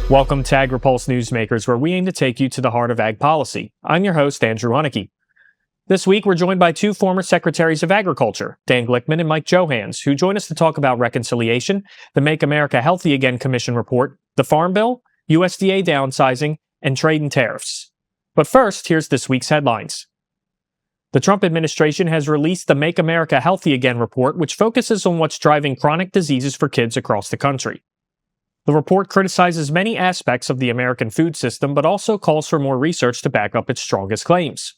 Welcome to Agri-Pulse Newsmakers, where we aim to take you to the heart of ag policy. I'm your host, Andrew Hunnicky. This week, we're joined by two former Secretaries of Agriculture, Dan Glickman and Mike Johanns, who join us to talk about reconciliation, the Make America Healthy Again Commission report, the Farm Bill, USDA downsizing, and trade and tariffs. But first, here's this week's headlines. The Trump administration has released the Make America Healthy Again report, which focuses on what's driving chronic diseases for kids across the country. The report criticizes many aspects of the American food system, but also calls for more research to back up its strongest claims.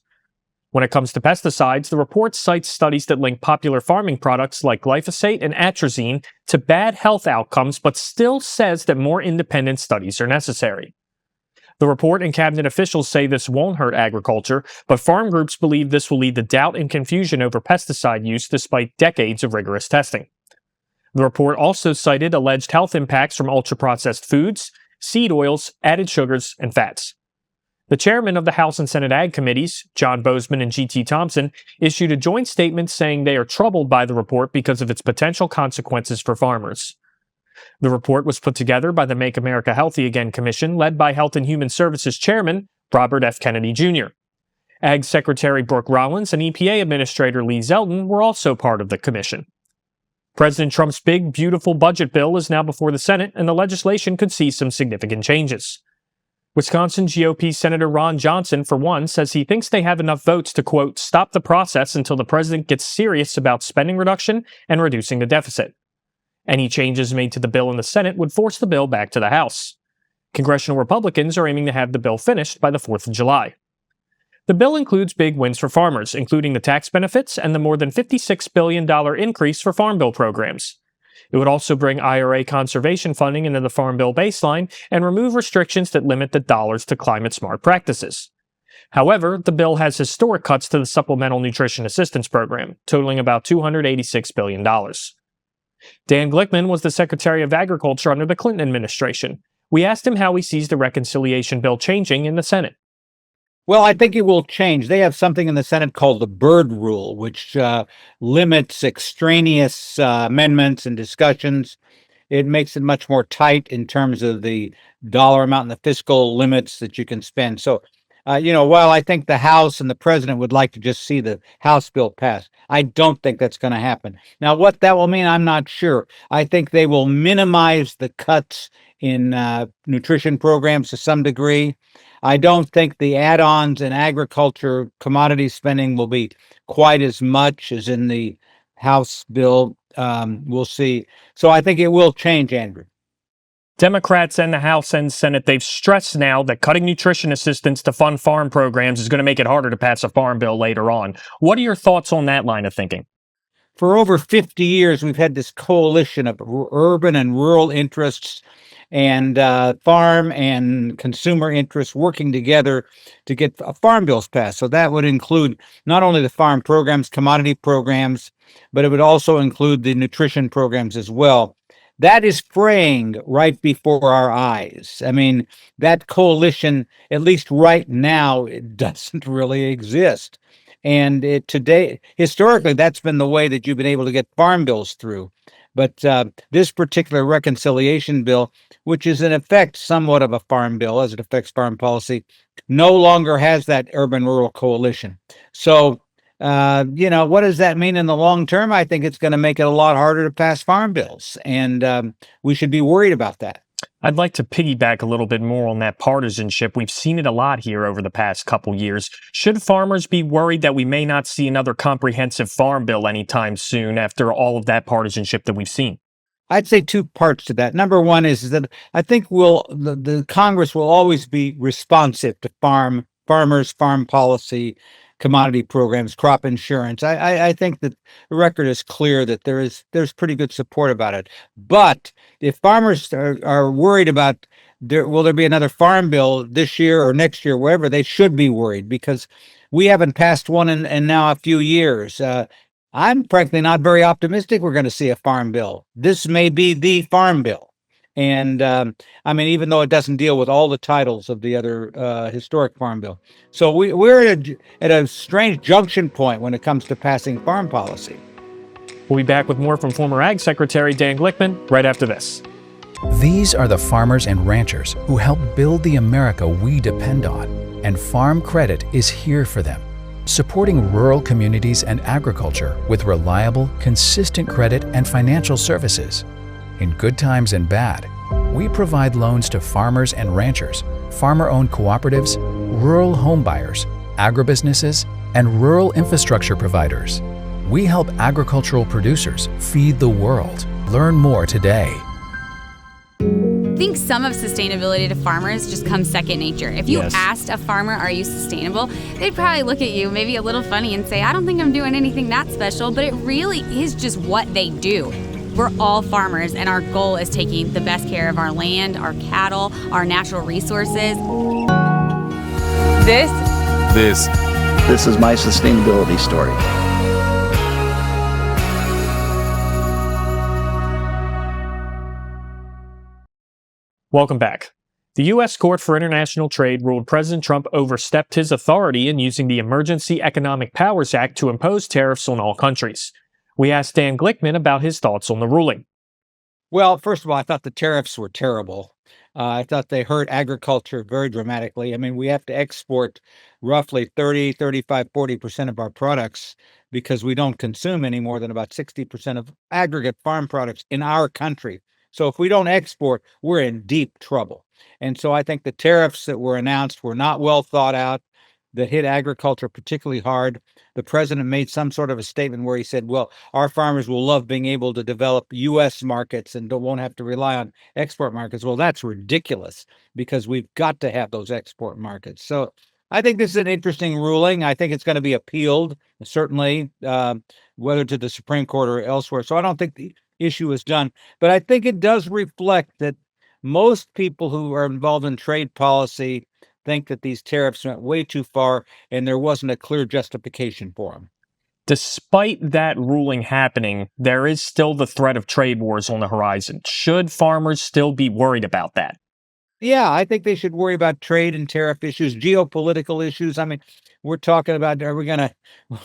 When it comes to pesticides, the report cites studies that link popular farming products like glyphosate and atrazine to bad health outcomes, but still says that more independent studies are necessary. The report and cabinet officials say this won't hurt agriculture, but farm groups believe this will lead to doubt and confusion over pesticide use despite decades of rigorous testing. The report also cited alleged health impacts from ultra-processed foods, seed oils, added sugars, and fats. The chairman of the House and Senate Ag Committees, John Bozeman and G.T. Thompson, issued a joint statement saying they are troubled by the report because of its potential consequences for farmers. The report was put together by the Make America Healthy Again Commission, led by Health and Human Services Chairman Robert F. Kennedy Jr. Ag Secretary Brooke Rollins and EPA Administrator Lee Zeldin were also part of the commission. President Trump's big, beautiful budget bill is now before the Senate, and the legislation could see some significant changes. Wisconsin GOP Senator Ron Johnson, for one, says he thinks they have enough votes to, quote, stop the process until the president gets serious about spending reduction and reducing the deficit. Any changes made to the bill in the Senate would force the bill back to the House. Congressional Republicans are aiming to have the bill finished by the 4th of July. The bill includes big wins for farmers, including the tax benefits and the more than $56 billion increase for Farm Bill programs. It would also bring IRA conservation funding into the Farm Bill baseline and remove restrictions that limit the dollars to climate-smart practices. However, the bill has historic cuts to the Supplemental Nutrition Assistance Program, totaling about $286 billion. Dan Glickman was the Secretary of Agriculture under the Clinton administration. We asked him how he sees the reconciliation bill changing in the Senate. Well, I think it will change. They have something in the Senate called the Byrd Rule, which limits extraneous amendments and discussions. It makes it much more tight in terms of the dollar amount and the fiscal limits that you can spend. So, while I think the House and the president would like to just see the House bill passed, I don't think that's going to happen. Now, what that will mean, I'm not sure. I think they will minimize the cuts in nutrition programs to some degree. I don't think the add-ons in agriculture commodity spending will be quite as much as in the House bill. We'll see. So I think it will change, Andrew. Democrats and the House and Senate, they've stressed now that cutting nutrition assistance to fund farm programs is going to make it harder to pass a farm bill later on. What are your thoughts on that line of thinking? For over 50 years, we've had this coalition of urban and rural interests and farm and consumer interests working together to get farm bills passed. So that would include not only the farm programs, commodity programs, but it would also include the nutrition programs as well. That is fraying right before our eyes. I mean, that coalition, at least right now, it doesn't really exist. And today, historically, that's been the way that you've been able to get farm bills through. But this particular reconciliation bill, which is in effect somewhat of a farm bill as it affects farm policy, no longer has that urban-rural coalition. So, what does that mean in the long term? I think it's going to make it a lot harder to pass farm bills, and we should be worried about that. I'd like to piggyback a little bit more on that partisanship. We've seen it a lot here over the past couple years. Should farmers be worried that we may not see another comprehensive farm bill anytime soon after all of that partisanship that we've seen? I'd say two parts to that. Number one is that I think the Congress will always be responsive to farmers, farm policy, commodity programs, crop insurance. I think that the record is clear that there's pretty good support about it. But if farmers are worried about will there be another farm bill this year or next year, wherever, they should be worried because we haven't passed one in now a few years. I'm frankly not very optimistic we're going to see a farm bill. This may be the farm bill. And even though it doesn't deal with all the titles of the other historic farm bill. So we're at a strange junction point when it comes to passing farm policy. We'll be back with more from former Ag Secretary Dan Glickman right after this. These are the farmers and ranchers who help build the America we depend on, and Farm Credit is here for them, supporting rural communities and agriculture with reliable, consistent credit and financial services. In good times and bad, we provide loans to farmers and ranchers, farmer-owned cooperatives, rural home buyers, agribusinesses, and rural infrastructure providers. We help agricultural producers feed the world. Learn more today. I think some of sustainability to farmers just comes second nature. If you asked a farmer, are you sustainable? They'd probably look at you maybe a little funny and say, I don't think I'm doing anything that special, but it really is just what they do. We're all farmers, and our goal is taking the best care of our land, our cattle, our natural resources. This is my sustainability story. Welcome back. The U.S. Court for International Trade ruled President Trump overstepped his authority in using the Emergency Economic Powers Act to impose tariffs on all countries. We asked Dan Glickman about his thoughts on the ruling. Well, first of all, I thought the tariffs were terrible. I thought they hurt agriculture very dramatically. I mean, we have to export roughly 30, 35, 40% of our products because we don't consume any more than about 60% of aggregate farm products in our country. So if we don't export, we're in deep trouble. And so I think the tariffs that were announced were not well thought out, that hit agriculture particularly hard. The president made some sort of a statement where he said, well, our farmers will love being able to develop U.S. markets and won't have to rely on export markets. Well, that's ridiculous because we've got to have those export markets. So I think this is an interesting ruling. I think it's going to be appealed, certainly, whether to the Supreme Court or elsewhere. So I don't think the issue is done. But I think it does reflect that most people who are involved in trade policy think that these tariffs went way too far and there wasn't a clear justification for them. Despite that ruling happening, there is still the threat of trade wars on the horizon. Should farmers still be worried about that? Yeah, I think they should worry about trade and tariff issues, geopolitical issues. I mean, we're talking about, are we going to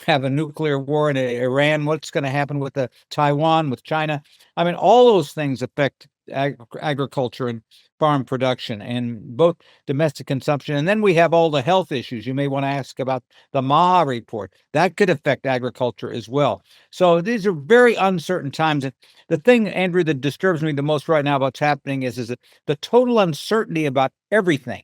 have a nuclear war in Iran? What's going to happen with Taiwan, with China? I mean, all those things affect agriculture and farm production and both domestic consumption. And then we have all the health issues. You may want to ask about the MAHA report. That could affect agriculture as well. So these are very uncertain times. And the thing, Andrew, that disturbs me the most right now about what's happening is that the total uncertainty about everything.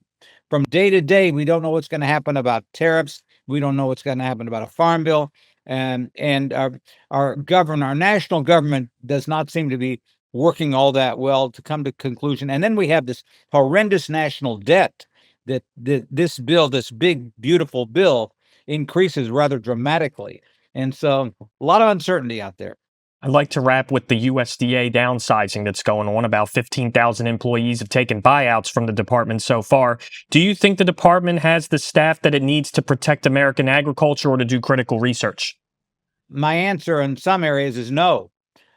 From day to day, we don't know what's going to happen about tariffs. We don't know what's going to happen about a farm bill. And our national government does not seem to be working all that well to come to conclusion. And then we have this horrendous national debt that this bill, this big, beautiful bill, increases rather dramatically. And so a lot of uncertainty out there. I'd like to wrap with the USDA downsizing that's going on. About 15,000 employees have taken buyouts from the department so far. Do you think the department has the staff that it needs to protect American agriculture or to do critical research? My answer in some areas is no.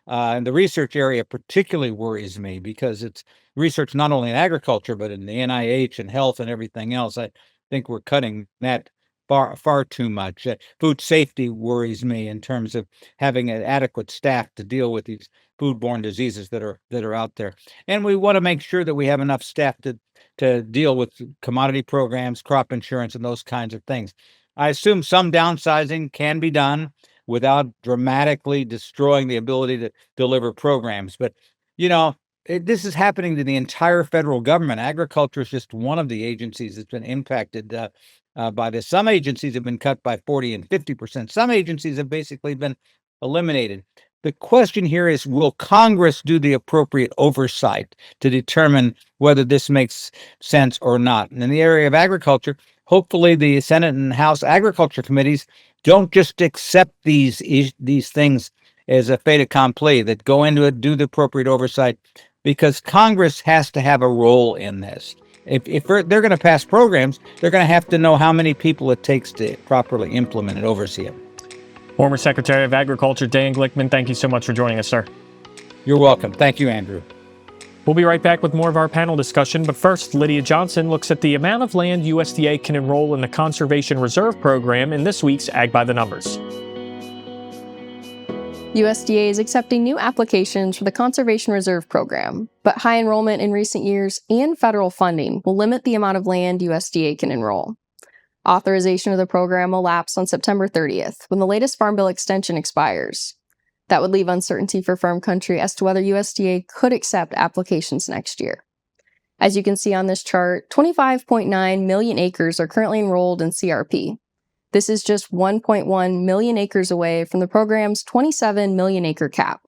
And the research area particularly worries me because it's research not only in agriculture, but in the NIH and health and everything else. I think we're cutting that far too much. Food safety worries me in terms of having an adequate staff to deal with these foodborne diseases that are out there. And we want to make sure that we have enough staff to deal with commodity programs, crop insurance, and those kinds of things. I assume some downsizing can be done without dramatically destroying the ability to deliver programs. But, this is happening to the entire federal government. Agriculture is just one of the agencies that's been impacted by this. Some agencies have been cut by 40 and 50%. Some agencies have basically been eliminated. The question here is, will Congress do the appropriate oversight to determine whether this makes sense or not? And in the area of agriculture, hopefully the Senate and House Agriculture Committees don't just accept these things as a fait accompli, that go into it, do the appropriate oversight, because Congress has to have a role in this. If they're going to pass programs, they're going to have to know how many people it takes to properly implement and oversee it. Former Secretary of Agriculture Dan Glickman, thank you so much for joining us, sir. You're welcome. Thank you, Andrew. We'll be right back with more of our panel discussion, but first, Lydia Johnson looks at the amount of land USDA can enroll in the Conservation Reserve Program in this week's Ag by the Numbers. USDA is accepting new applications for the Conservation Reserve Program, but high enrollment in recent years and federal funding will limit the amount of land USDA can enroll. Authorization of the program will lapse on September 30th, when the latest Farm Bill extension expires. That would leave uncertainty for farm country as to whether USDA could accept applications next year. As you can see on this chart, 25.9 million acres are currently enrolled in CRP. This is just 1.1 million acres away from the program's 27 million acre cap.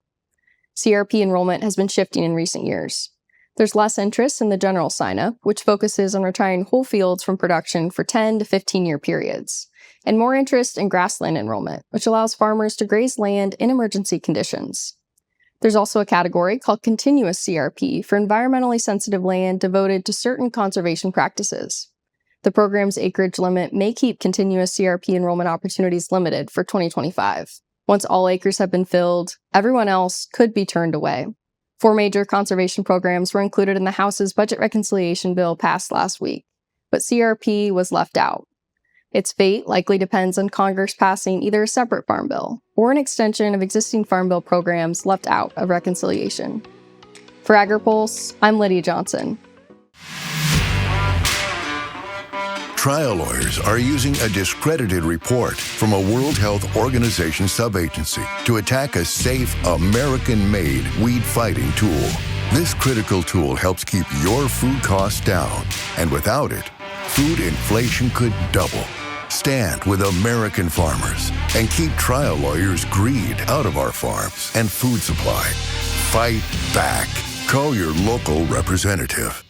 CRP enrollment has been shifting in recent years. There's less interest in the general sign-up, which focuses on retiring whole fields from production for 10 to 15-year periods, and more interest in grassland enrollment, which allows farmers to graze land in emergency conditions. There's also a category called continuous CRP for environmentally sensitive land devoted to certain conservation practices. The program's acreage limit may keep continuous CRP enrollment opportunities limited for 2025. Once all acres have been filled, everyone else could be turned away. 4 major conservation programs were included in the House's budget reconciliation bill passed last week, but CRP was left out. Its fate likely depends on Congress passing either a separate farm bill or an extension of existing farm bill programs left out of reconciliation. For Agri-Pulse, I'm Lydia Johnson. Trial lawyers are using a discredited report from a World Health Organization subagency to attack a safe, American-made weed-fighting tool. This critical tool helps keep your food costs down, and without it, food inflation could double. Stand with American farmers and keep trial lawyers' greed out of our farms and food supply. Fight back. Call your local representative.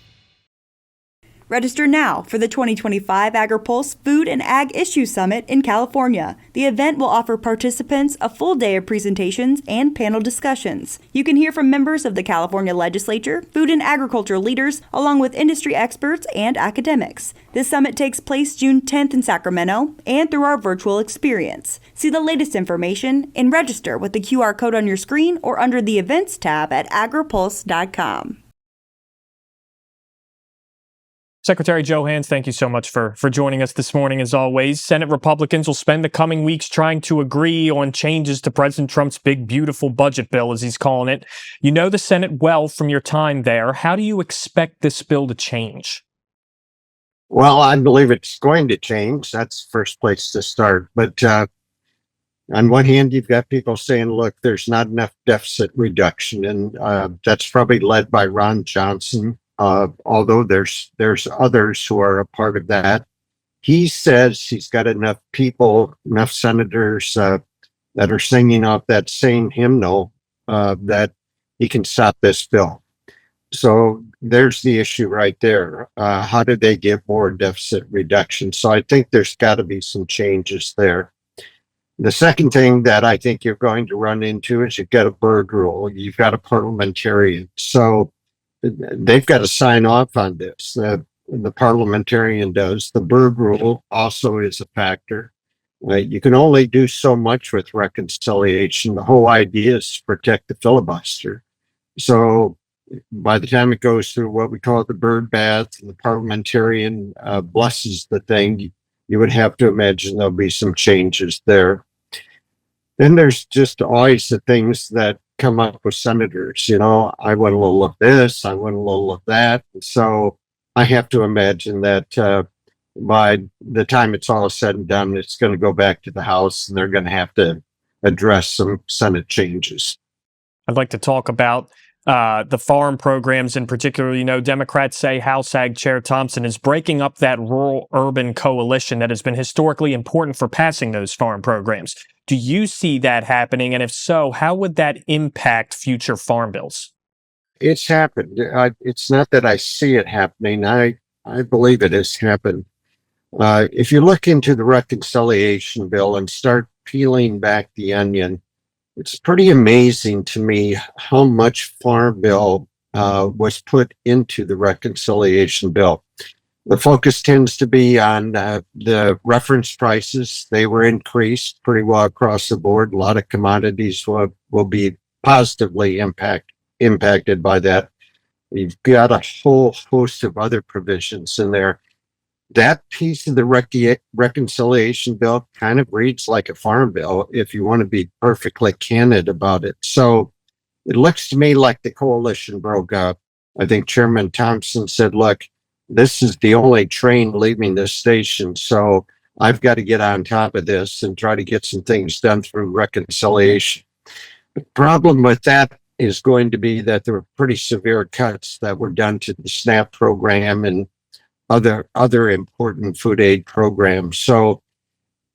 Register now for the 2025 Agri-Pulse Food and Ag Issue Summit in California. The event will offer participants a full day of presentations and panel discussions. You can hear from members of the California Legislature, food and agriculture leaders, along with industry experts and academics. This summit takes place June 10th in Sacramento and through our virtual experience. See the latest information and register with the QR code on your screen or under the Events tab at agripulse.com. Secretary Johanns, thank you so much for joining us this morning, as always. Senate Republicans will spend the coming weeks trying to agree on changes to President Trump's big, beautiful budget bill, as he's calling it. You know the Senate well from your time there. How do you expect this bill to change? Well, I believe it's going to change. That's the first place to start. But on one hand, you've got people saying, look, there's not enough deficit reduction. And that's probably led by Ron Johnson. Although there's others who are a part of that. He says he's got enough people, enough senators that are singing off that same hymnal that he can stop this bill. So there's the issue right there. How do they get more deficit reduction? So I think there's got to be some changes there. The second thing that I think you're going to run into is you've got a Byrd rule. You've got a parliamentarian. So they've got to sign off on this. The parliamentarian does. The Byrd rule also is a factor. You can only do so much with reconciliation. The whole idea is to protect the filibuster. So by the time it goes through what we call the Byrd bath, and the parliamentarian blesses the thing, you would have to imagine there'll be some changes there. Then there's just always the things that come up with senators. You know, I want a little of this, I want a little of that. So I have to imagine that by the time it's all said and done, it's going to go back to the House and they're going to have to address some Senate changes. I'd like to talk about the farm programs in particular. You know, Democrats say House Ag Chair Thompson is breaking up that rural-urban coalition that has been historically important for passing those farm programs. Do you see that happening? And if so, how would that impact future farm bills? It's happened. It's not that I see it happening. I believe it has happened. If you look into the reconciliation bill and start peeling back the onion, it's pretty amazing to me how much farm bill was put into the reconciliation bill. The focus tends to be on the reference prices. They were increased pretty well across the board. A lot of commodities will be positively impacted by that. You've got a whole host of other provisions in there. That piece of the reconciliation bill kind of reads like a farm bill, if you want to be perfectly candid about it. So it looks to me like the coalition broke up. I think Chairman Thompson said, look, this is the only train leaving this station, so I've got to get on top of this and try to get some things done through reconciliation. The problem with that is going to be that there were pretty severe cuts that were done to the SNAP program and other important food aid programs. So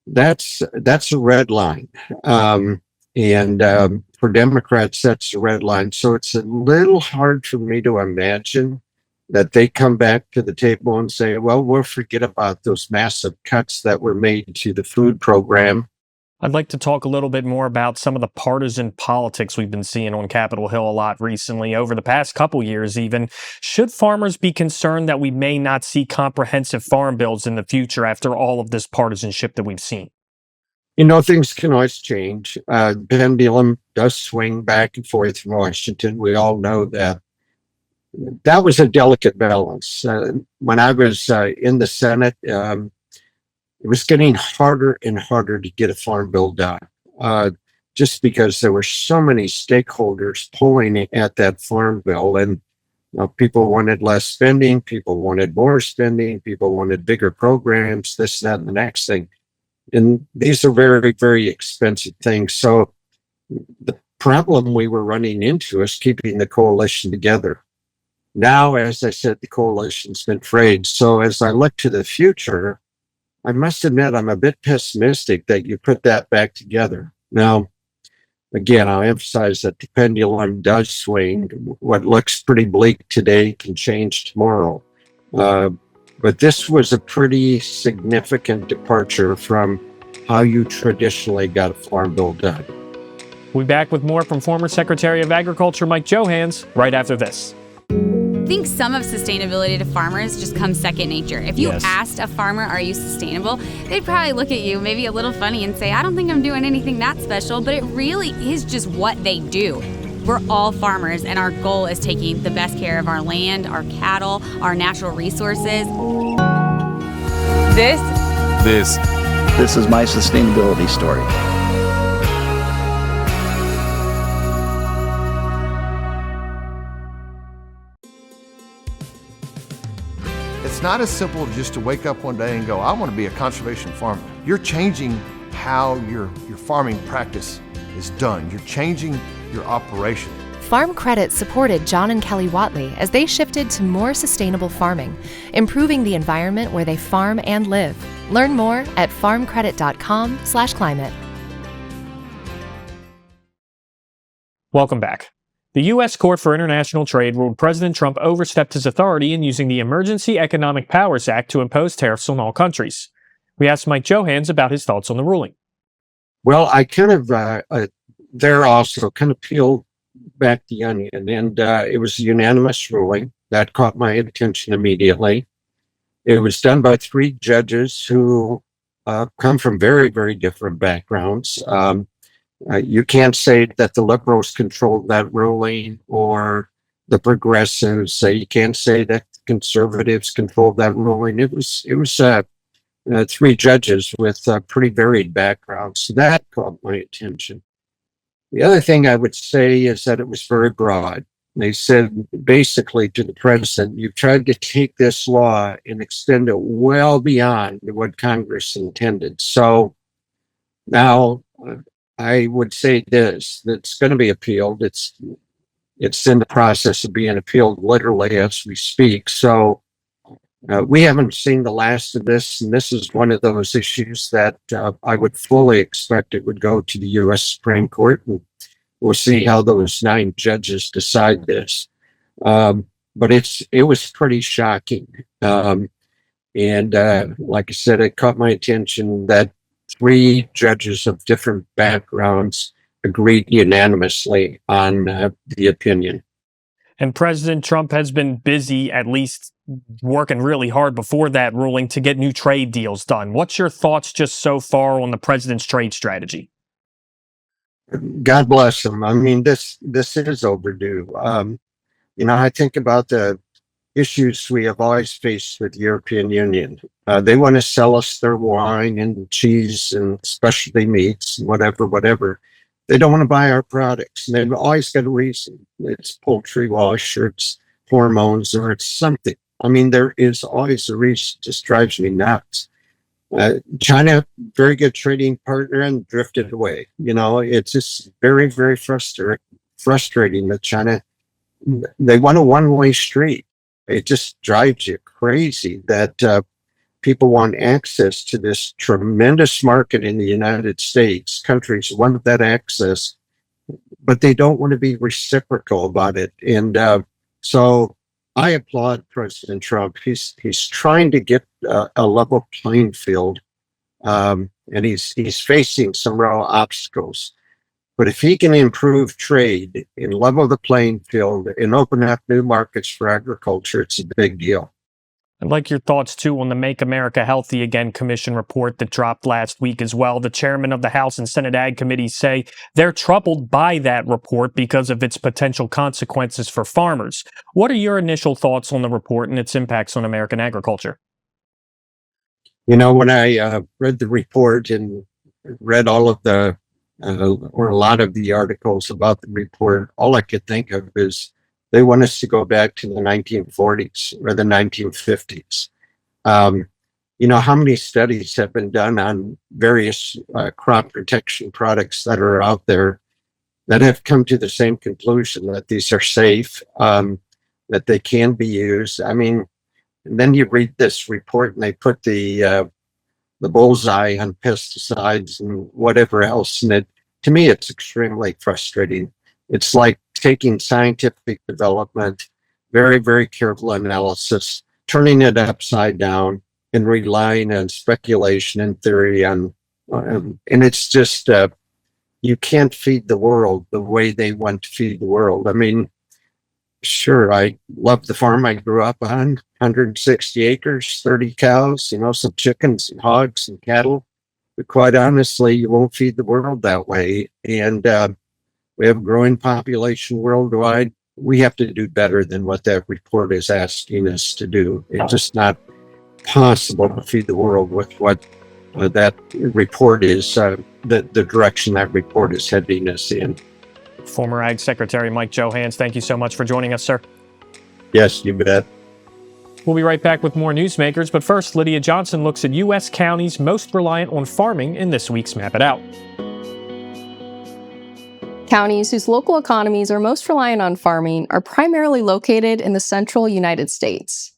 that's a red line. And for Democrats, that's a red line. So it's a little hard for me to imagine that they come back to the table and say, well, we'll forget about those massive cuts that were made to the food program. I'd like to talk a little bit more about some of the partisan politics we've been seeing on Capitol Hill a lot recently, over the past couple years even. Should farmers be concerned that we may not see comprehensive farm bills in the future after all of this partisanship that we've seen? You know, things can always change. Pendulum does swing back and forth in Washington. We all know that. That was a delicate balance. When I was in the Senate, it was getting harder and harder to get a farm bill done, just because there were so many stakeholders pulling at that farm bill. And people wanted less spending, people wanted more spending, people wanted bigger programs, this, that, and the next thing. And these are very, very expensive things. So the problem we were running into is keeping the coalition together. Now, as I said, the coalition's been frayed. So as I look to the future, I must admit, I'm a bit pessimistic that you put that back together. Now, again, I'll emphasize that the pendulum does swing. What looks pretty bleak today can change tomorrow. But this was a pretty significant departure from how you traditionally got a farm bill done. We'll be back with more from former Secretary of Agriculture Mike Johanns right after this. I think some of sustainability to farmers just comes second nature. If you asked a farmer, are you sustainable? They'd probably look at you maybe a little funny and say, I don't think I'm doing anything that special, but it really is just what they do. We're all farmers, and our goal is taking the best care of our land, our cattle, our natural resources. This is my sustainability story. It's not as simple just to wake up one day and go, I want to be a conservation farmer. You're changing how your farming practice is done. You're changing your operation. Farm Credit supported John and Kelly Watley as they shifted to more sustainable farming, improving the environment where they farm and live. Learn more at farmcredit.com/climate. Welcome back. The U.S. Court for International Trade ruled President Trump overstepped his authority in using the Emergency Economic Powers Act to impose tariffs on all countries. We asked Mike Johanns about his thoughts on the ruling. Well, I kind of there also kind of peeled back the onion, and it was a unanimous ruling that caught my attention immediately. It was done by 3 judges who come from very, very different backgrounds. You can't say that the liberals controlled that ruling or the progressives. You can't say that conservatives controlled that ruling. It was 3 judges with pretty varied backgrounds. So that caught my attention. The other thing I would say is that it was very broad. They said basically to the president, you've tried to take this law and extend it well beyond what Congress intended. So now I would say this, that's going to be appealed. It's in the process of being appealed literally as we speak. So we haven't seen the last of this, and this is one of those issues that I would fully expect it would go to the U.S. Supreme Court, and we'll see how those 9 judges decide this. But it was pretty shocking. And like I said, it caught my attention that 3 judges of different backgrounds agreed unanimously on the opinion. And President Trump has been busy, at least working really hard before that ruling, to get new trade deals done. What's your thoughts just so far on the president's trade strategy? God bless him. I mean, this is overdue. I think about the issues we have always faced with the European Union. They want to sell us their wine and cheese and specialty meats, and whatever. They don't want to buy our products. And they've always got a reason. It's poultry wash, or it's hormones, or it's something. I mean, there is always a reason. It just drives me nuts. China, very good trading partner, and drifted away. It's just very, very frustrating that China, they want a one-way street. It just drives you crazy that people want access to this tremendous market in the United States. Countries want that access, but they don't want to be reciprocal about it. And so I applaud President Trump. He's trying to get a level playing field, and he's facing some real obstacles. But if he can improve trade and level the playing field and open up new markets for agriculture, it's a big deal. I'd like your thoughts, too, on the Make America Healthy Again Commission report that dropped last week as well. The chairman of the House and Senate Ag Committees say they're troubled by that report because of its potential consequences for farmers. What are your initial thoughts on the report and its impacts on American agriculture? When I read the report and read all of or a lot of the articles about the report, all I could think of is they want us to go back to the 1940s or the 1950s. How many studies have been done on various crop protection products that are out there that have come to the same conclusion, that these are safe, that they can be used. I mean, and then you read this report and they put the bullseye on pesticides and whatever else. And to me, it's extremely frustrating. It's like taking scientific development, very, very careful analysis, turning it upside down and relying on speculation and theory. And it's just, you can't feed the world the way they want to feed the world. I mean, sure, I love the farm I grew up on, 160 acres, 30 cows, some chickens and hogs and cattle. But quite honestly, you won't feed the world that way. And we have a growing population worldwide. We have to do better than what that report is asking us to do. It's just not possible to feed the world with what that report is, the direction that report is heading us in. Former Ag Secretary Mike Johanns, thank you so much for joining us, sir. Yes, you bet. We'll be right back with more Newsmakers, but first, Lydia Johnson looks at U.S. counties most reliant on farming in this week's Map It Out. Counties whose local economies are most reliant on farming are primarily located in the central United States.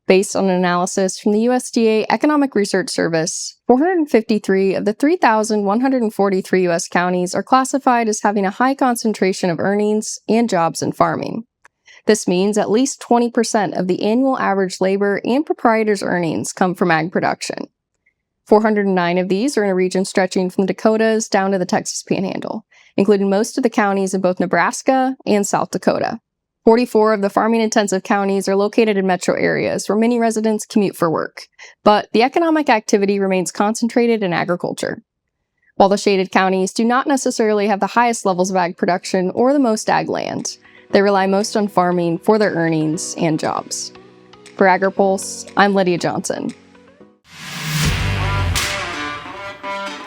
Based on an analysis from the USDA Economic Research Service, 453 of the 3,143 U.S. counties are classified as having a high concentration of earnings and jobs in farming. This means at least 20% of the annual average labor and proprietors' earnings come from ag production. 409 of these are in a region stretching from the Dakotas down to the Texas Panhandle, including most of the counties in both Nebraska and South Dakota. 44 of the farming-intensive counties are located in metro areas where many residents commute for work, but the economic activity remains concentrated in agriculture. While the shaded counties do not necessarily have the highest levels of ag production or the most ag land, they rely most on farming for their earnings and jobs. For Agri-Pulse, I'm Lydia Johnson.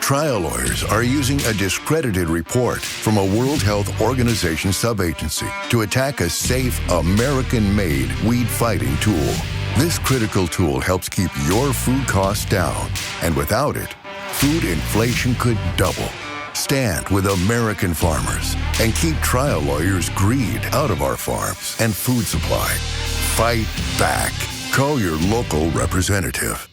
Trial lawyers are using a discredited report from a World Health Organization subagency to attack a safe, American-made weed-fighting tool. This critical tool helps keep your food costs down, and without it, food inflation could double. Stand with American farmers and keep trial lawyers' greed out of our farms and food supply. Fight back. Call your local representative.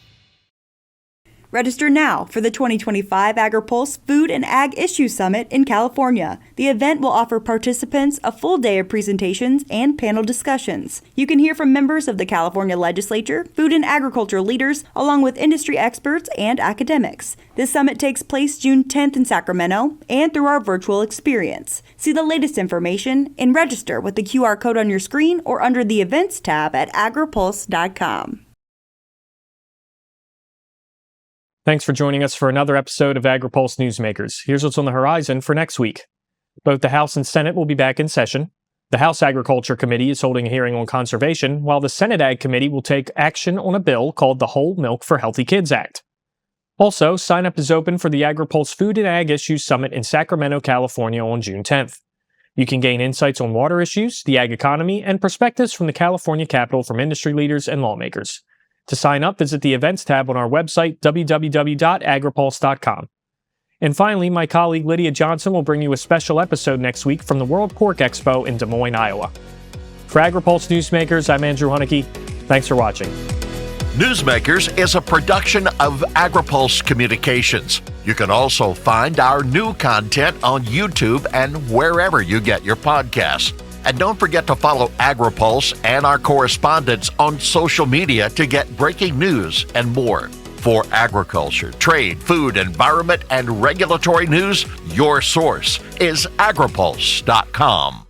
Register now for the 2025 Agri-Pulse Food and Ag Issue Summit in California. The event will offer participants a full day of presentations and panel discussions. You can hear from members of the California Legislature, food and agriculture leaders, along with industry experts and academics. This summit takes place June 10th in Sacramento and through our virtual experience. See the latest information and register with the QR code on your screen or under the Events tab at agripulse.com. Thanks for joining us for another episode of Agri-Pulse Newsmakers. Here's what's on the horizon for next week. Both the House and Senate will be back in session. The House Agriculture Committee is holding a hearing on conservation, while the Senate Ag Committee will take action on a bill called the Whole Milk for Healthy Kids Act. Also, sign-up is open for the Agri-Pulse Food and Ag Issues Summit in Sacramento, California on June 10th. You can gain insights on water issues, the ag economy, and perspectives from the California Capitol from industry leaders and lawmakers. To sign up, visit the Events tab on our website, www.agripulse.com. And finally, my colleague Lydia Johnson will bring you a special episode next week from the World Pork Expo in Des Moines, Iowa. For Agri-Pulse Newsmakers, I'm Andrew Hunnicky. Thanks for watching. Newsmakers is a production of Agri-Pulse Communications. You can also find our new content on YouTube and wherever you get your podcasts. And don't forget to follow Agri-Pulse and our correspondents on social media to get breaking news and more. For agriculture, trade, food, environment, and regulatory news, your source is agripulse.com.